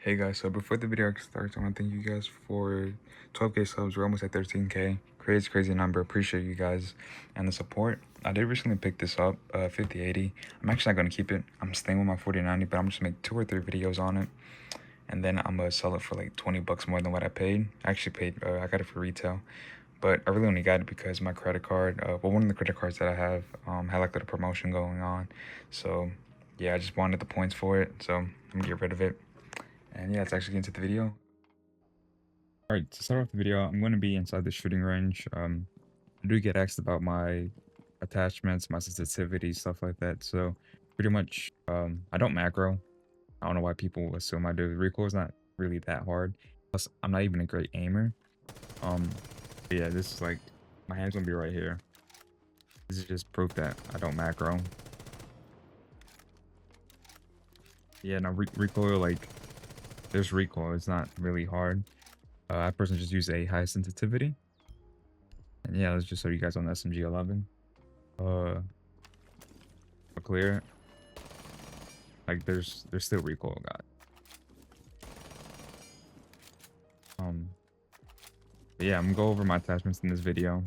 Hey guys, so before the video starts, I want to thank you guys for 12k subs. We're almost at 13k. Crazy number. Appreciate you guys and the support. I did recently pick this up, 5080. I'm actually not going to keep it. I'm staying with my 4090, but I'm just make 2 or 3 videos on it. And then I'm going to sell it for like 20 bucks more than what I paid. I actually paid, I got it for retail. But I really only got it because my credit card, well, one of the credit cards that I have had like a little promotion going on. So yeah, I just wanted the points for it. So I'm going to get rid of it. And yeah, let's actually get into the video. Alright, to start off the video, I'm going to be inside the shooting range. I do get asked about my attachments, my sensitivity, stuff like that. So pretty much, I don't macro. I don't know why people assume I do. The recoil is not really that hard. Plus, I'm not even a great aimer. But yeah, this is like, my hand's gonna be right here. This is just proof that I don't macro. Yeah, no, recoil, like, there's recoil. It's not really hard. I personally just use a high sensitivity. And yeah, let's just show you guys on the SMG 11. I'll clear it. Like there's still recoil, guys. Yeah, I'm gonna go over my attachments in this video.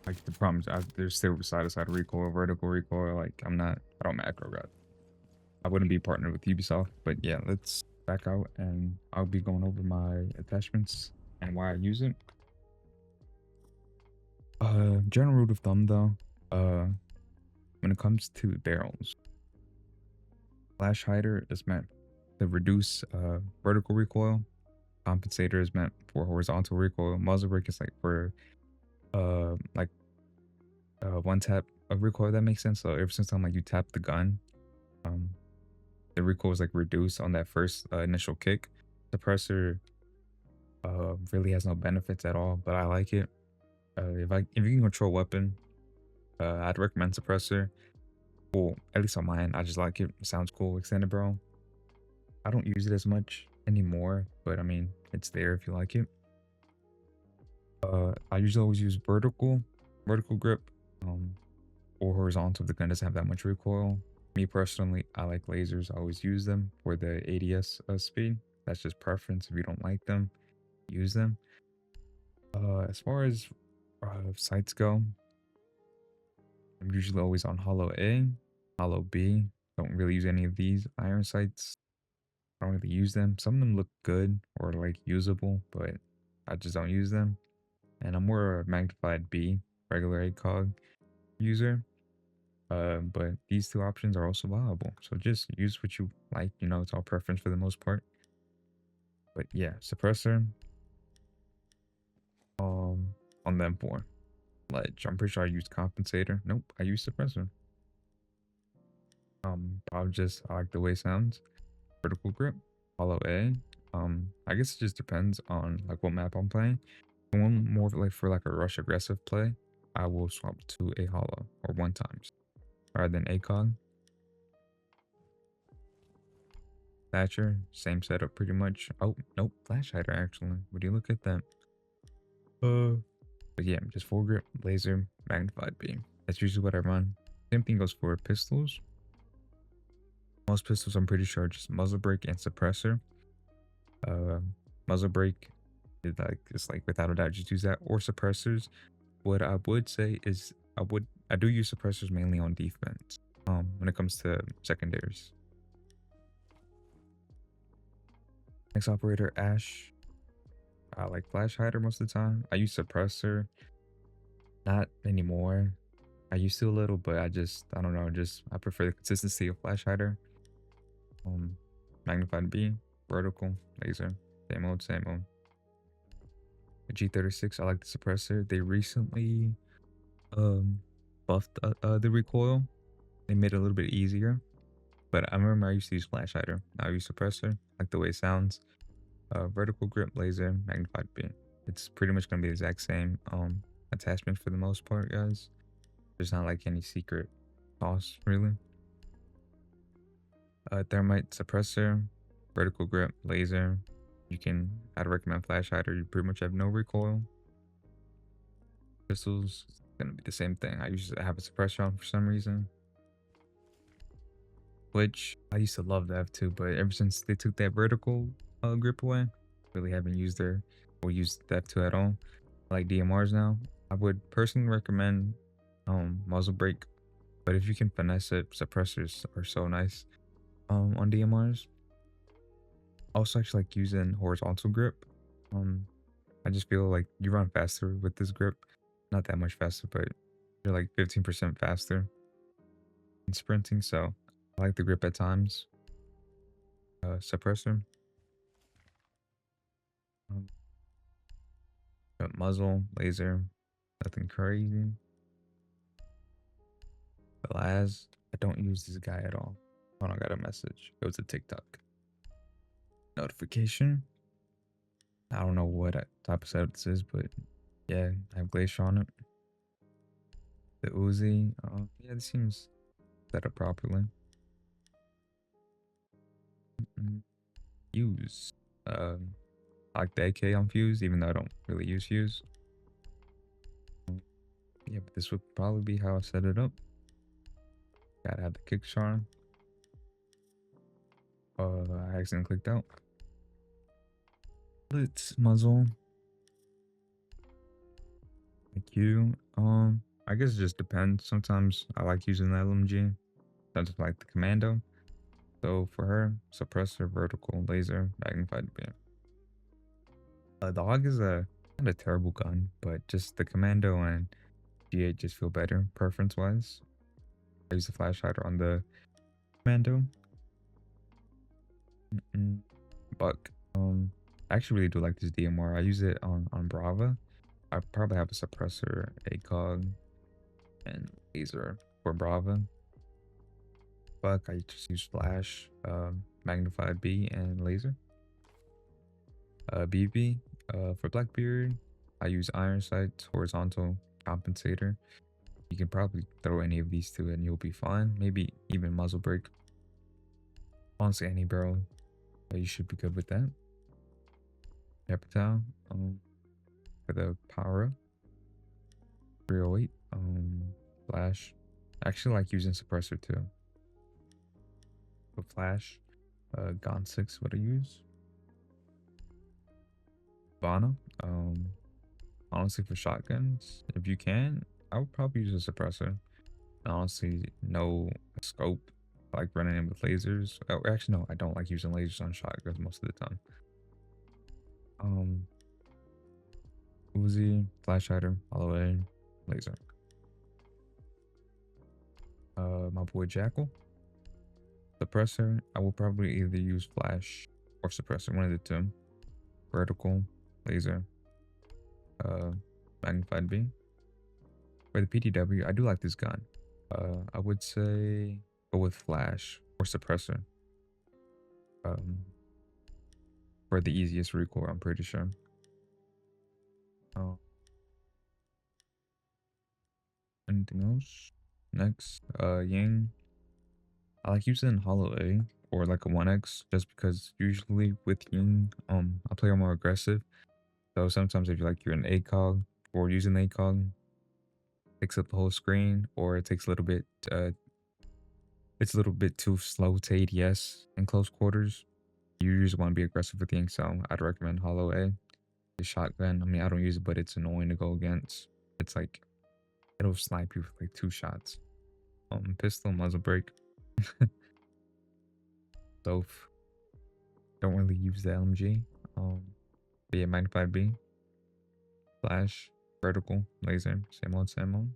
Like the problems, there's still side-to-side recoil, vertical recoil. Like I don't macro, guys. I wouldn't be partnered with Ubisoft, but yeah, let's back out and I'll be going over my attachments and why I use it. General rule of thumb though, when it comes to barrels, flash hider is meant to reduce vertical recoil. Compensator is meant for horizontal recoil. Muzzle brake is like for one tap of recoil. That makes sense. So ever since time like you tap the gun, the recoil is like reduced on that first initial kick. Suppressor really has no benefits at all, but I like it. If you can control weapon, I'd recommend suppressor. Well, at least on my end, I just like it. It sounds cool. Extended barrel. I don't use it as much anymore, but I mean, it's there if you like it. I usually always use vertical grip, or horizontal if the gun doesn't have that much recoil. Me personally, I like lasers. I always use them for the ADS speed. That's just preference. If you don't like them, use them. As far as sights go, I'm usually always on hollow A, hollow B. Don't really use any of these iron sights. I don't really use them. Some of them look good or like usable, but I just don't use them. And I'm more a magnified B, regular ACOG user. But these two options are also viable. So just use what you like. You know, it's all preference for the most part. But yeah, suppressor. On them for ledge. I'm pretty sure I used compensator. Nope, I used suppressor. I like the way it sounds. Vertical grip, hollow A. I guess it just depends on like what map I'm playing. One more like for like a rush aggressive play, I will swap to a hollow or one times rather than ACOG. Thatcher, same setup pretty much. Oh nope, flash hider actually. Would you look at that? But yeah, just full grip, laser, magnified beam. That's usually what I run. Same thing goes for pistols. Most pistols, I'm pretty sure, are just muzzle brake and suppressor. Muzzle brake is like without a doubt, just use that, or suppressors. What I would say is I do use suppressors mainly on defense. When it comes to secondaries. Next operator, Ash. I like flash hider most of the time. I use suppressor, not anymore. I used to a little, but I don't know, I prefer the consistency of flash hider. Magnified B, vertical, laser, same old. The G36, I like the suppressor. They recently buffed the recoil. They made it a little bit easier. But I remember I used to use flash hider. Now I use suppressor, like the way it sounds. Vertical grip, laser, magnified B. It's pretty much gonna be the exact same attachment for the most part, guys. There's not like any secret sauce really. Thermite suppressor, vertical grip, laser. I'd recommend flash hider. You pretty much have no recoil. Pistols, it's gonna be the same thing. I usually have a suppressor on for some reason. which I used to love the F2, but ever since they took that vertical grip away, really haven't used their or used the F2 at all. I like DMRs now. I would personally recommend muzzle brake, but if you can finesse it, suppressors are so nice on DMRs. Also, actually like using horizontal grip. I just feel like you run faster with this grip. Not that much faster, but you're like 15% faster in sprinting. So I like the grip at times. Suppressor. Um, got muzzle, laser, nothing crazy. The last, I don't use this guy at all. Hold on, I got a message. Go to TikTok. Notification. I don't know what type of setup this is, but yeah, I have Glacier on it. The Uzi. Yeah, this seems set up properly. Fuse. I like the AK on Fuse, even though I don't really use Fuse. Yeah, but this would probably be how I set it up. Gotta have the kick charm. I accidentally clicked out. Let's muzzle. IQ. I guess it just depends. Sometimes I like using the LMG. Sometimes I like the commando. So for her, suppressor, vertical, laser, magnified beam. The Hog is a not a terrible gun, but just the commando and G8 just feel better preference wise. I use the flash hider on the commando. Buck. I actually really do like this DMR. I use it on Brava. I probably have a suppressor, ACOG, and laser for Brava. Buck, I just use flash, magnified B, and laser. BB, for Blackbeard, I use iron sights, horizontal compensator. You can probably throw any of these two and you'll be fine. Maybe even muzzle brake. Honestly, any barrel, you should be good with that. Capital, for the power up. 308, flash. I actually like using suppressor too. For flash, Gon 6, what I use. Vana, honestly for shotguns, if you can, I would probably use a suppressor. Honestly, no scope, like running in with lasers. Oh, actually, no, I don't like using lasers on shotguns most of the time. Uzi, flash hider, all the way, laser. My boy Jackal, suppressor. I will probably either use flash or suppressor, one of the two. Vertical, laser, magnified beam. For the PTW, I do like this gun. I would say go with flash or suppressor. For the easiest recoil, I'm pretty sure. Oh, anything else? Next, Ying. I like using Hollow A or like a 1x just because usually with Ying, I play more aggressive. So sometimes if you're an ACOG or using ACOG, takes up the whole screen, or it takes a little bit it's a little bit too slow to ADS in close quarters. You usually want to be aggressive with Ying, so I'd recommend Hollow A. The shotgun, I mean, I don't use it, but it's annoying to go against. It's like it'll snipe you with like 2 shots. Pistol, muzzle brake. Dove. Don't really use the LMG. But yeah, magnified B. Flash, vertical, laser, same old, same old.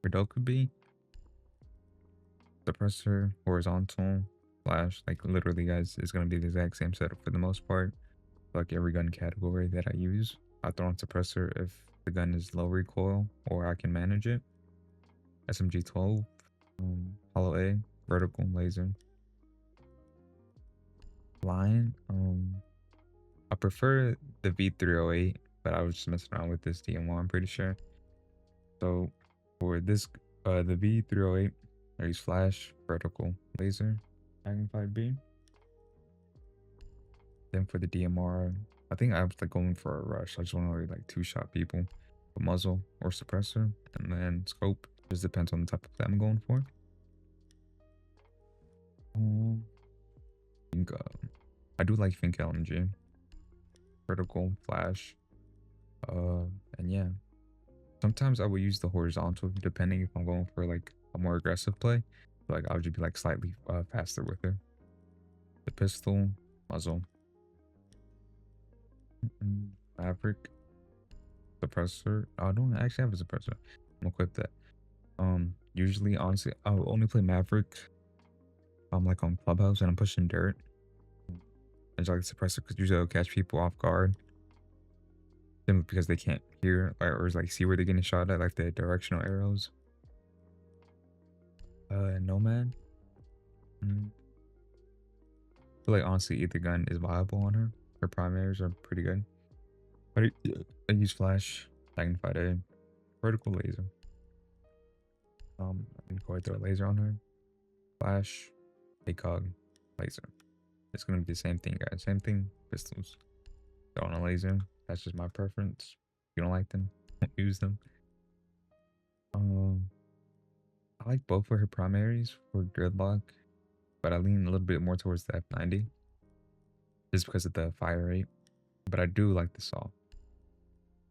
Redoke could be suppressor, horizontal, flash. Like literally, guys, it's gonna be the exact same setup for the most part. Like every gun category that I use, I throw on suppressor if the gun is low recoil or I can manage it. SMG 12, Hollow A, vertical, laser. Lion, I prefer the V308, but I was just messing around with this DMR, I'm pretty sure. So for this, the V308, I use flash, vertical, laser, magnified beam. Then for the DMR, I think I was like going for a rush. I just want to like 2-shot people a muzzle or suppressor, and then scope. Just depends on the type of play I'm going for. I think I do like Fliqe LMG, vertical flash, and yeah. Sometimes I will use the horizontal depending if I'm going for like a more aggressive play. Like I'll just be like slightly faster with her. The pistol, muzzle, Maverick, suppressor. I don't actually have a suppressor. I'm gonna equip that. Usually, honestly, I'll only play Maverick. I'm like on Clubhouse and I'm pushing dirt. And like the suppressor because usually it'll catch people off guard. Simply because they can't hear or like see where they're getting shot at, like the directional arrows. Nomad. I feel like honestly either gun is viable on her. Her primaries are pretty good. But I use flash, magnified A, vertical laser. I can go ahead and throw a laser on her. Flash, ACOG, laser. It's gonna be the same thing, guys. Same thing. Pistols. Throw on a laser. That's just my preference. If you don't like them, don't use them. I like both of her primaries for gridlock, but I lean a little bit more towards the F90 just because of the fire rate. But I do like the saw.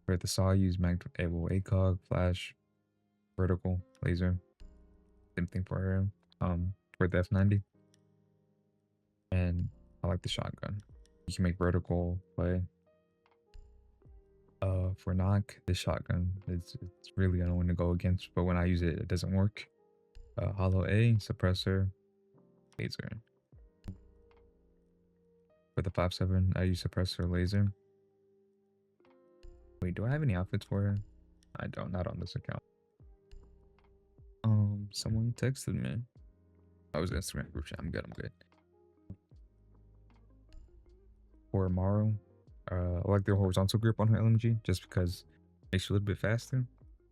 For the saw, I use ACOG, flash, vertical, laser. Same thing for her. For the F90. And I like the shotgun. You can make vertical play. For knock, the shotgun it's really annoying to go against, but when I use it, it doesn't work. Hollow A, suppressor, laser. For the 5.7, I use suppressor, laser. Wait, do I have any outfits for her? I don't, not on this account. Someone texted me. I was Instagram group chat. I'm good. For Maru, I like their horizontal grip on her LMG just because it makes you a little bit faster.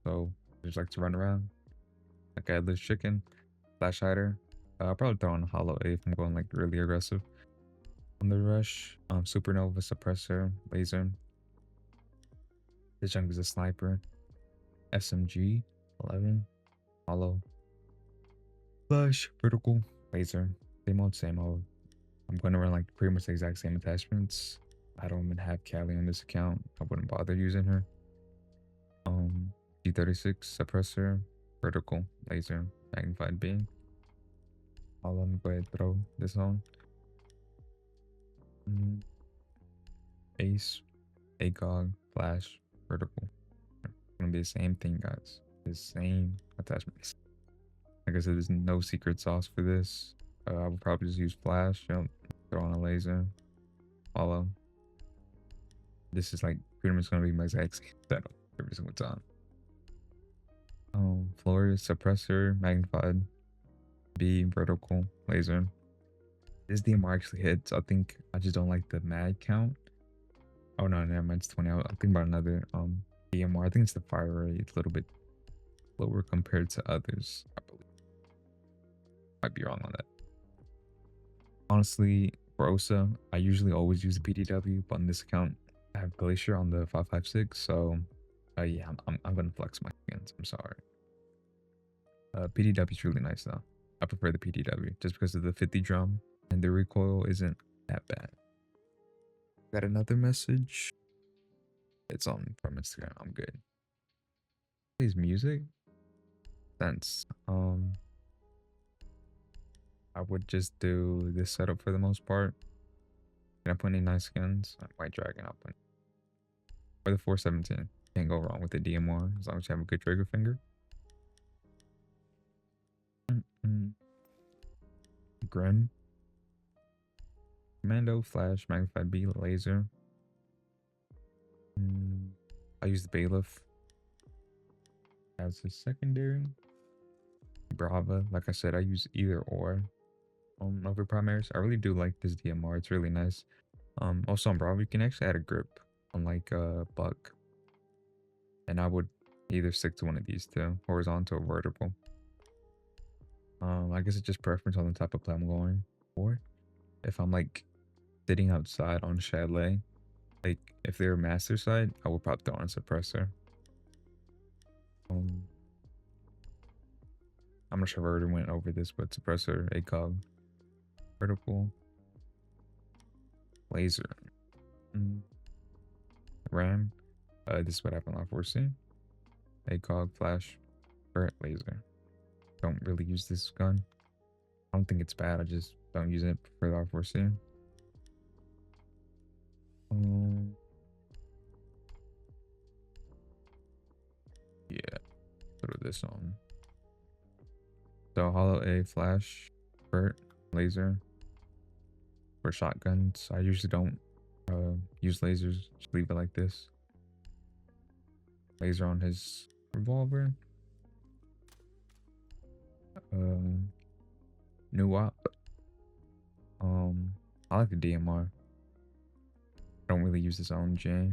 So I just like to run around. Like I this chicken, flash hider. I'll probably throw on a hollow A if I'm going like really aggressive. On the rush, supernova, suppressor, laser. This junk is a sniper. SMG, 11, hollow. Flash, vertical, laser. Same old. I'm going to run like pretty much the exact same attachments. I don't even have Callie on this account. I wouldn't bother using her. G36, suppressor, vertical, laser, magnified beam. I'll let me go ahead and throw this on. Ace, ACOG, flash, vertical. It's gonna be the same thing, guys. The same attachments. Like I said, there's no secret sauce for this. I would probably just use flash, throw on a laser, follow. This is like pretty much gonna be my exact same setup every single time. Floor suppressor, magnified, B, vertical, laser. This DMR actually hits. I think I just don't like the mag count. Oh no, never mind. It's 20. I'll think about another DMR. I think it's the fire rate. It's a little bit lower compared to others, I believe. Might be wrong on that. Honestly, for OSA, I usually always use the PDW, but on this account, I have Glacier on the 5.56, so yeah, I'm gonna flex my skins. I'm sorry. PDW is really nice though. I prefer the PDW just because of the 50 drum and the recoil isn't that bad. Got another message. It's on from Instagram. I'm good. Plays music. Sens. I would just do this setup for the most part. Can I put any nice skins? White Dragon, I'll put. Or the 417. Can't go wrong with the DMR as long as you have a good trigger finger. Grim. Commando, flash, magnified B, laser. I use the bailiff as a secondary. Brava, like I said, I use either or over primaries. I really do like this DMR. It's really nice. Also on Brava, you can actually add a grip on like Buck, and I would either stick to one of these two, horizontal or vertical. I guess it's just preference on the type of play I'm going for. If I'm like sitting outside on chalet, like if they're master side, I would probably throw on a suppressor. I'm not sure if I already went over this, but suppressor, ACOG, vertical, laser, RAM. This is what happened on 4C. ACOG, flash, burnt laser. Don't really use this gun. I don't think it's bad. I just don't use it for the R4C. Yeah, put this on. So hollow A, flash, burnt, laser. For shotguns, I usually don't use lasers. Just leave it like this. Laser on his revolver. New op. I like the DMR. I don't really use this on J.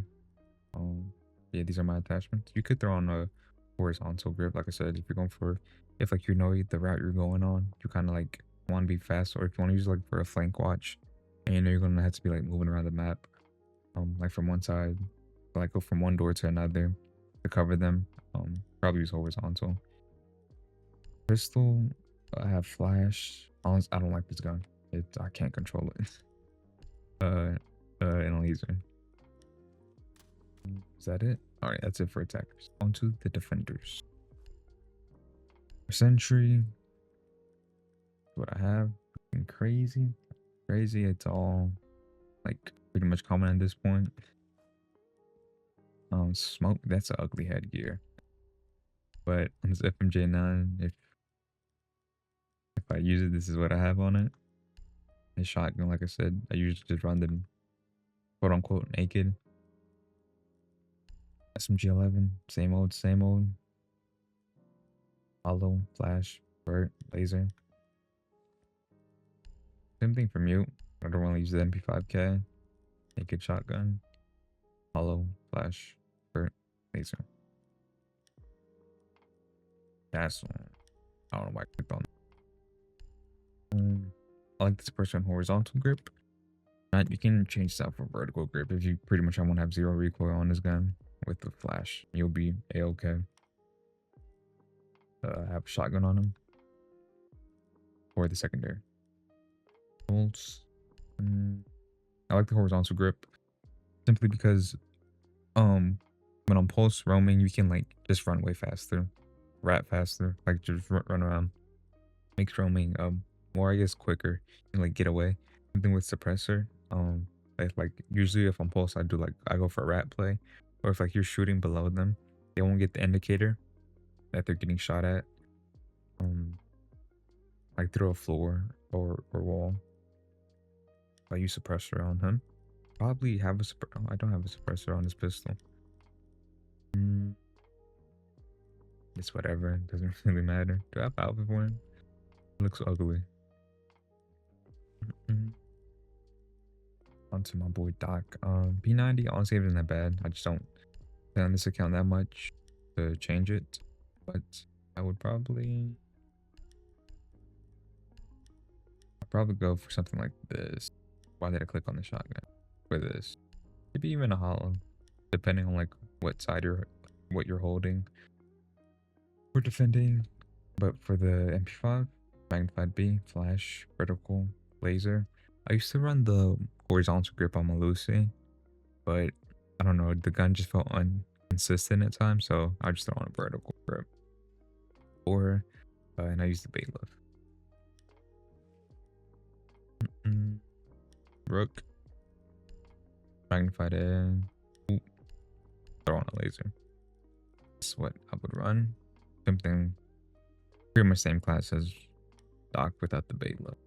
Yeah, these are my attachments. You could throw on a horizontal grip, like I said, if you're going for, if like you know the route you're going on, you kind of like want to be fast, or if you want to use like for a flank watch, and you know you're gonna have to be like moving around the map, like from one side, like go from one door to another to cover them. Probably use horizontal. Pistol, I have flash. Honestly, I don't like this gun. I can't control it. And a laser. Is that it? All right, that's it for attackers. On to the defenders. Sentry. What I have. Crazy. It's all like pretty much common at this point. Smoke. That's an ugly headgear. But on this FMJ9, if I use it, this is what I have on it. A shotgun, like I said, I usually just run them quote unquote naked. SMG11, same old. Hollow, flash, burnt, laser. Same thing for mute. I don't really use the MP5K. Naked shotgun, hollow, flash, burnt, laser. That's one. I don't know why I clicked on. I like this person horizontal grip. You can change that for vertical grip if you pretty much want to have 0 recoil on this gun with the flash. You'll be a-okay. Have a shotgun on him or the secondary. Bolts. I like the horizontal grip simply because when on pulse roaming you can like just run way faster, rat faster, like just run around. Makes roaming more, I guess, quicker and like get away. Something with suppressor. Like usually if I'm pulse, I go for a rat play, or if like you're shooting below them, they won't get the indicator that they're getting shot at. Like through a floor or wall. I use suppressor on him. Probably have a I don't have a suppressor on this pistol. It's whatever. It doesn't really matter. Do I have alpha for him? It looks ugly. Onto my boy Doc. P90, honestly, it isn't that bad. I just don't play on this account that much to change it. But I would probably go for something like this. Why did I click on the shotgun? For this. Maybe even a hollow. Depending on like what side what you're holding. We're defending. But for the MP5, magnified B, flash, vertical, laser. I used to run the horizontal grip on my Lucy, but I don't know, the gun just felt inconsistent at times, so I just throw on a vertical grip. And I use the bailiff. Rook, magnified A, throw on a laser. That's what I would run. Something pretty much same class as Doc without the bailiff.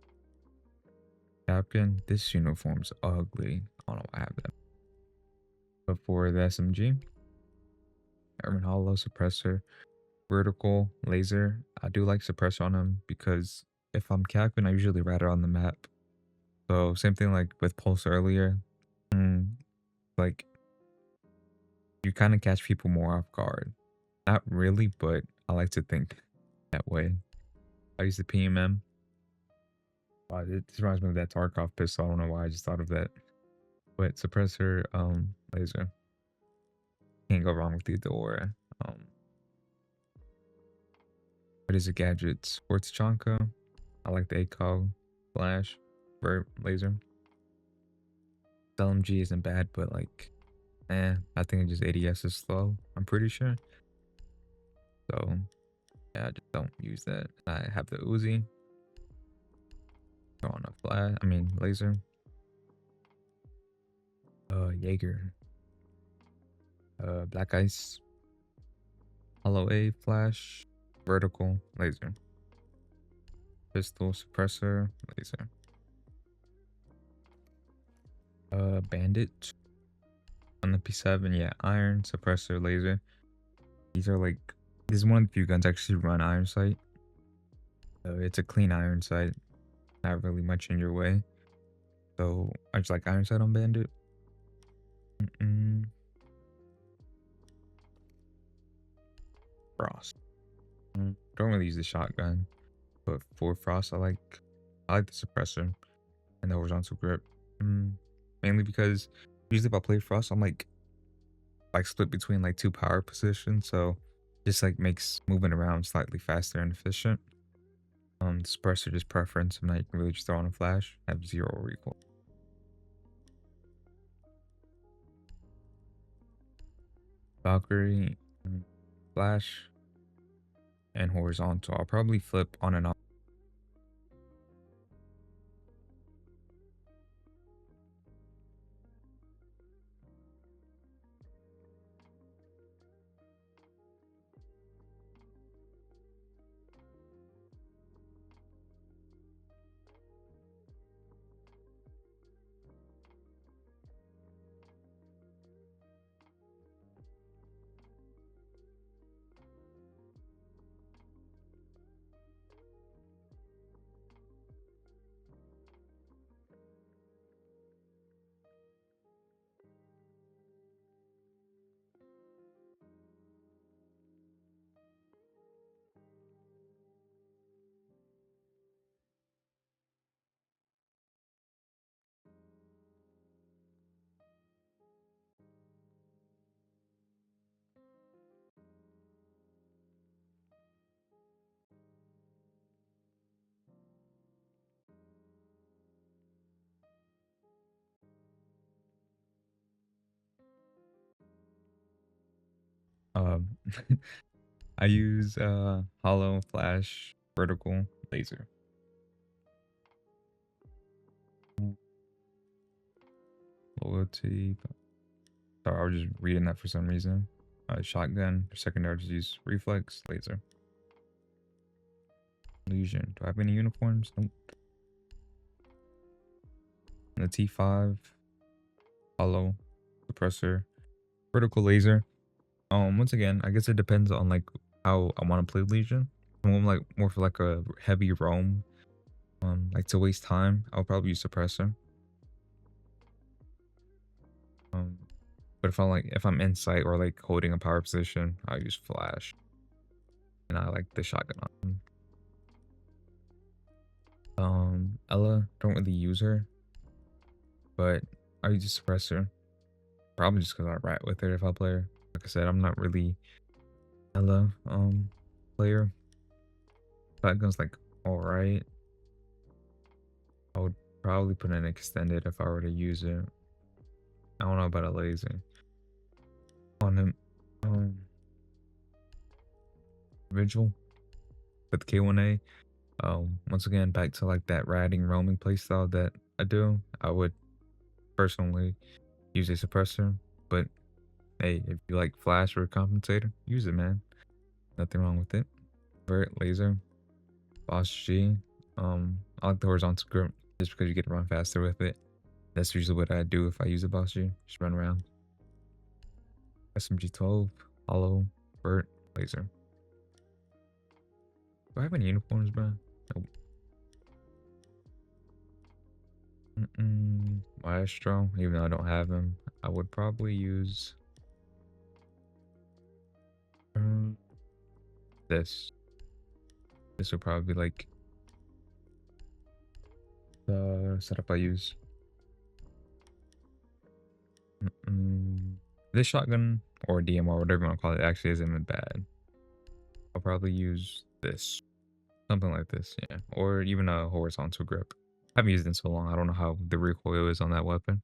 Captain, this uniform's ugly. I don't know why I have that. But for the SMG, Urban Hollow, suppressor, vertical, laser. I do like suppressor on him because if I'm capping, I usually rat it on the map. So same thing like with Pulse earlier. Like you kind of catch people more off guard. Not really, but I like to think that way. I use the PMM. This reminds me of that Tarkov pistol. I don't know why I just thought of that. But suppressor, laser. Can't go wrong with either or. What is it? Gadgets. Sports Chonka. I like the ACOG flash. Vert laser. LMG isn't bad, but like, I think it just ADS is slow. I'm pretty sure. So yeah, I just don't use that. I have the Uzi. Go on a flash. I mean laser. Jaeger. Black ice. Hollow A flash. Vertical laser. Pistol suppressor laser. Bandit on the P7. Yeah, iron suppressor laser. These are like, this is one of the few guns actually run iron sight. It's a clean iron sight, not really much in your way. So I just like iron sight on bandit. Frost. Don't really use the shotgun, but for frost I like the suppressor and the horizontal grip. Mainly because usually if I play frost, I'm like split between like two power positions, so just like makes moving around slightly faster and efficient. The suppressor just preference, and now you can really just throw on a flash, have 0 recoil. Valkyrie, flash, and horizontal. I'll probably flip on and off. Um, I use hollow, flash, vertical, laser. Loyalty. Sorry, I was just reading that for some reason. Shotgun. Secondary, just use reflex, laser. Legion. Do I have any uniforms? Nope. And the T5. Hollow. Suppressor. Vertical laser. Once again, I guess it depends on like how I want to play Legion. I'm like more for like a heavy roam. Like to waste time, I'll probably use suppressor. But if I'm in sight or like holding a power position, I'll use flash. And I like the shotgun on. Ella, don't really use her, but I use a suppressor. Probably just because I rat with her if I play her. Like I said, I'm not really Ella player. Shotgun's like alright. I would probably put an extended if I were to use it. I don't know about a laser. On him. Vigil with K1A. Once again, back to like that ratting roaming playstyle that I do. I would personally use a suppressor, but hey, if you like flash or a compensator, use it, man. Nothing wrong with it. Vert, laser, boss G. I like the horizontal grip just because you get to run faster with it. That's usually what I do if I use a boss G. Just run around. SMG 12, hollow, vert, laser. Do I have any uniforms, man? Nope. Maestro, even though I don't have him, I would probably use this. This would probably be like the setup I use. This shotgun or DMR, whatever you want to call it, actually isn't bad. I'll probably use this. Something like this, yeah. Or even a horizontal grip. I haven't used it in so long. I don't know how the recoil is on that weapon.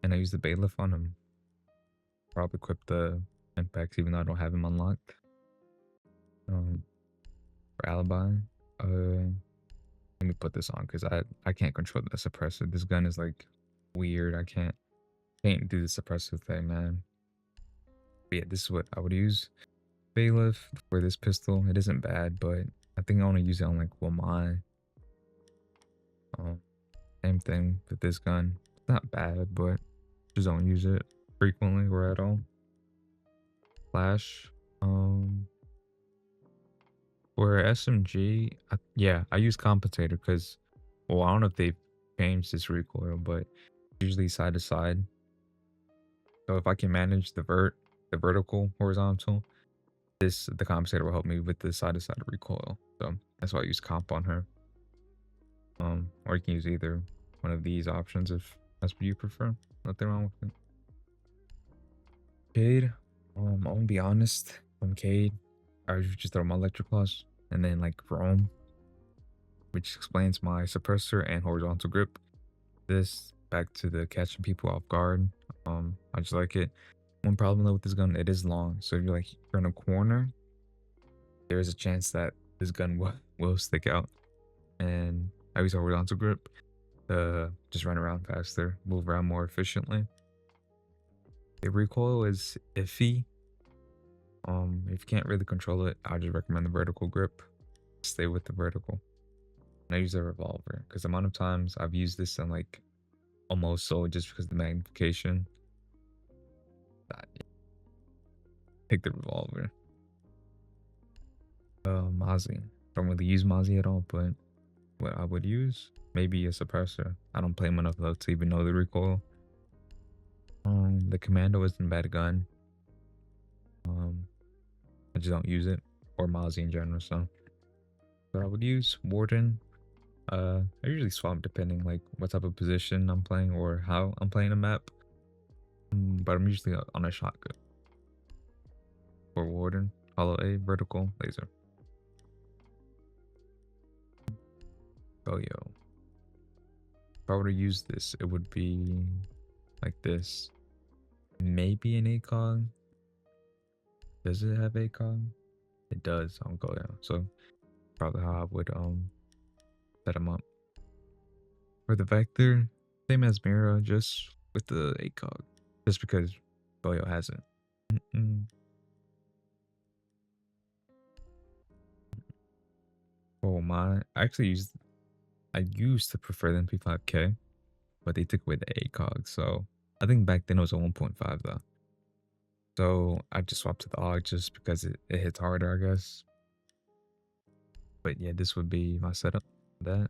And I use the bailiff on him. Probably equip the impacts even though I don't have him unlocked. For alibi. Let me put this on because I can't control the suppressor. This gun is like weird. I can't do the suppressive thing, man. But yeah, this is what I would use. Bailiff for this pistol. It isn't bad, but I think I want to use it on like Wamai. Same thing with this gun. It's not bad, but just don't use it frequently or at all. Flash. For SMG, yeah, I use compensator because, well, I don't know if they've changed this recoil, but usually side to side. So if I can manage the vertical, horizontal, the compensator will help me with the side to side recoil. So that's why I use comp on her. Or you can use either one of these options if that's what you prefer. Nothing wrong with it. Cade, I'm gonna be honest. From Cade, I usually just throw my electric claws and then like roam, which explains my suppressor and horizontal grip. This back to the catching people off guard. I just like it. One problem though with this gun, it is long. So if you're in a corner, there is a chance that this gun will stick out. And I use a horizontal grip to just run around faster, move around more efficiently. The recoil is iffy. If you can't really control it, I just recommend the vertical grip. Stay with the vertical. And I use a revolver because the amount of times I've used this in like almost sold just because of the magnification. Pick the revolver. Mozzie. Don't really use Mozzie at all, but what I would use, maybe a suppressor. I don't play him enough though to even know the recoil. The commando isn't a bad gun. I just don't use it, or Mozzie in general. So I would use Warden. I usually swap depending like what type of position I'm playing or how I'm playing a map. But I'm usually on a shotgun. For Warden, Hollow A, vertical, laser. Oh yo. If I were to use this, it would be like this. Maybe an ACOG. Does it have ACOG? It does. I'll go down. So probably how I would set them up. For the Vector, same as Mira, just with the ACOG. Just because Goyo has it. Oh my! I used to prefer the MP5K, but they took away the ACOG. So I think back then it was a 1.5 though. So I just swapped to the AUG just because it hits harder, I guess. But yeah, this would be my setup. That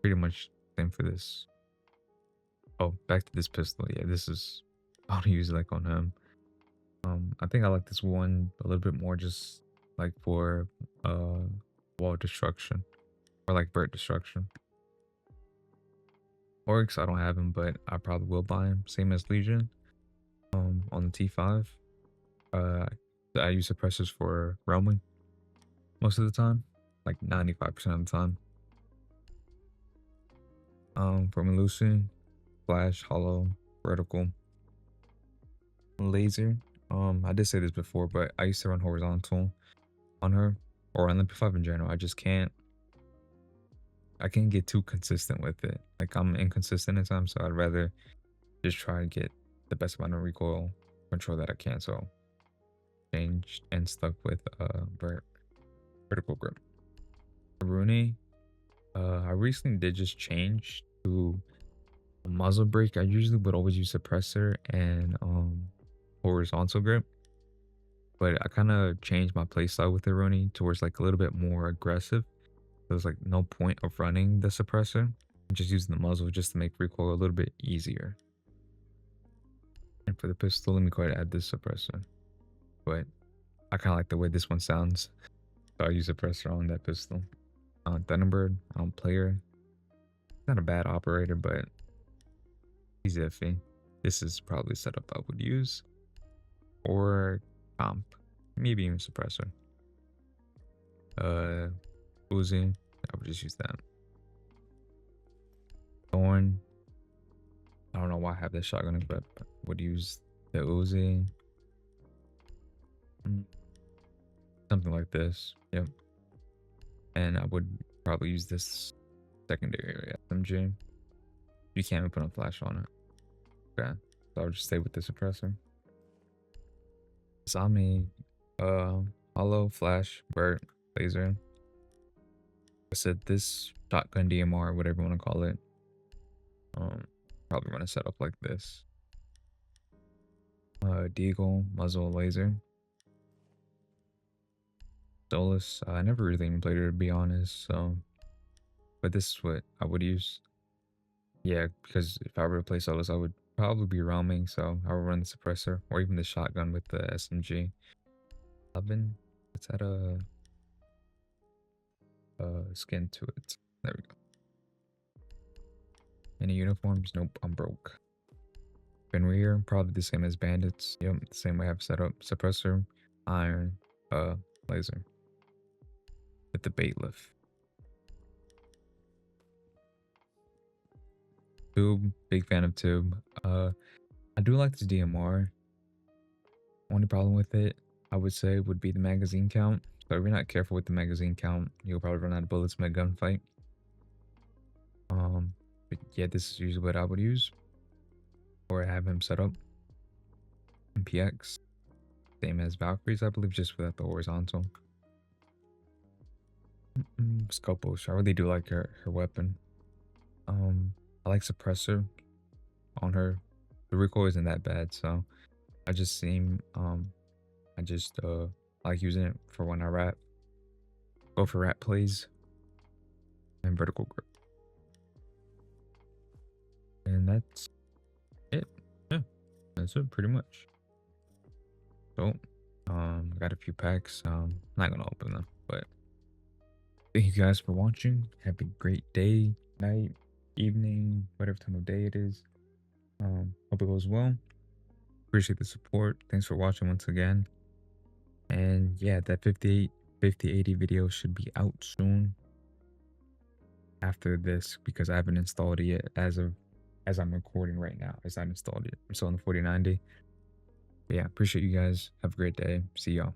pretty much same for this. Oh, back to this pistol. Yeah, this is I'll use it like on him. I think I like this one a little bit more, just like for wall destruction or like bird destruction. Oryx, I don't have him, but I probably will buy him. Same as Legion. On the T5. I use suppressors for roaming most of the time, like 95% of the time. For Melusi, flash, hollow, vertical, laser. I did say this before, but I used to run horizontal on her or on the P5 in general. I can't get too consistent with it. Like I'm inconsistent at times, so I'd rather just try to get the best amount of recoil control that I can. So changed and stuck with vertical grip. Rooney, I recently did just change to a muzzle brake. I usually would always use suppressor and horizontal grip, but I kind of changed my playstyle with the Rooney towards like a little bit more aggressive. There's like no point of running the suppressor and just using the muzzle just to make recoil a little bit easier. And for the pistol, let me go ahead and add this suppressor. But I kind of like the way this one sounds, so I use a suppressor on that pistol. Thunderbird, I don't play her. Not a bad operator, but he's iffy. This is probably a setup I would use. Or comp, maybe even suppressor. Uzi. I would just use that. Thorn. I don't know why I have this shotgun equipped. Would use the Uzi. Something like this. Yep. And I would probably use this secondary SMG. You can't even put a flash on it. Okay. So I'll just stay with the suppressor. Sami, hollow, flash, Burt, laser. I said this shotgun DMR, whatever you want to call it. Probably want to set up like this. Deagle, muzzle, laser. Solus, I never really even played her to be honest, so. But this is what I would use. Yeah, because if I were to play Solus, I would probably be roaming, so I would run the suppressor or even the shotgun with the SMG. 11. Let's add a skin to it. There we go. Any uniforms? Nope, I'm broke. Fenrir, probably the same as bandits. Yep, the same way I have set up. Suppressor, iron, laser. With the bait lift. Tube, big fan of Tube. I do like this DMR. Only problem with it, I would say, would be the magazine count. So if you're not careful with the magazine count, you'll probably run out of bullets in a gunfight. But yeah, this is usually what I would use. Or have him set up. MPX. Same as Valkyries, I believe, just without the horizontal. Scopos. I really do like her weapon. I like suppressor on her. The recoil isn't that bad, so I just like using it for when I rap. Go for rap plays. And vertical grip. And that's it. Yeah. That's it pretty much. So got a few packs. Not gonna open them, but thank you guys for watching. Have a great day, night, evening, whatever time of day it is. Hope it goes well. Appreciate the support. Thanks for watching once again. And yeah, that 5080 video should be out soon after this because I haven't installed it yet as I'm recording right now. As I installed it. I'm still on the 4090. But yeah, appreciate you guys. Have a great day. See y'all.